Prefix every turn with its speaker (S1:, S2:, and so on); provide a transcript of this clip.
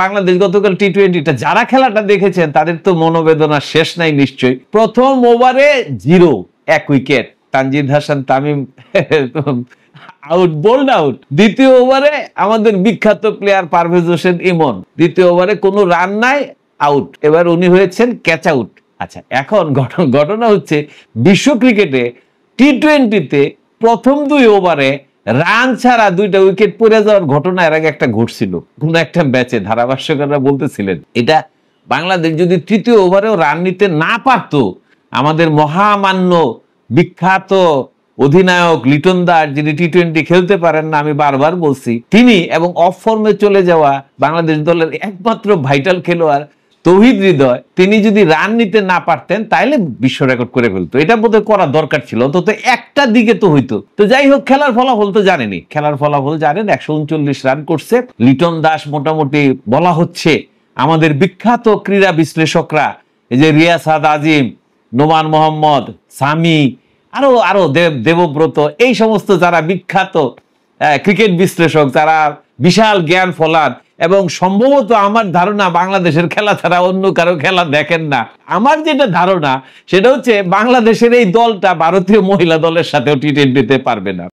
S1: বাংলাদেশ গতকাল টি-20টা যারা খেলাটা দেখেছেন তাদের তো মনোবেদনা শেষ নাই নিশ্চয়ই। প্রথম ওভারে 0, 1 wicket, Tanzid Hasan Tamim out, bold out. দ্বিতীয় ওভারে আমাদের বিখ্যাত প্লেয়ার পারভেজ হোসেন ইমন, দ্বিতীয় ওভারে কোনো রান নাই, আউট। এবার উনি হয়েছেন ক্যাচ আউট। আচ্ছা, এখন ঘটনা হচ্ছে বিশ্ব ক্রিকেটে টি-20তে প্রথম 2 ওভারে রান ছাড়া 2টা উইকেট পড়ে যাওয়ার ঘটনা এর আগে একটা ঘটছিল কোন একটা ম্যাচে। ধারাভাষ্যকাররা বলতেছিলেন এটা বাংলাদেশ যদি তৃতীয় ওভারেও রান নিতে না পারত, আমাদের মহামান্য বিখ্যাত অধিনায়ক লিটন দাস, যিনি টি-20 খেলতে পারেন না, আমি বারবার বলছি, তিনি এবং অফ ফর্মে চলে যাওয়া বাংলাদেশ দলের একমাত্র ভাইটাল খেলোয়াড় তৌহিদ হৃদয়, তিনি যদি রান নিতে না পারতেন তাহলে বিশ্ব রেকর্ড করে ফেলতো। এটা বোধহয় করা দরকার ছিল, অন্তত একটা দিকে তো হইতো। তো যাই হোক, খেলার ফলাফল তো জানেনি, খেলার ফলাফল জানেন, 139 রান করছে লিটন দাস। মোটামুটি বলা হচ্ছে আমাদের বিখ্যাত ক্রীড়া বিশ্লেষকরা, এই যে রিয়াসাদ আজিম, নোমান মোহাম্মদ, সামি, আরো দেবব্রত, এই সমস্ত যারা বিখ্যাত ক্রিকেট বিশ্লেষক, যারা বিশাল জ্ঞান ফলান এবং সম্ভবত আমার ধারণা বাংলাদেশের খেলা ছাড়া অন্য কারো খেলা দেখেন না। আমার যেটা ধারণা সেটা হচ্ছে বাংলাদেশের এই দলটা ভারতীয় মহিলা দলের সাথেও টি-20তে পারবে না।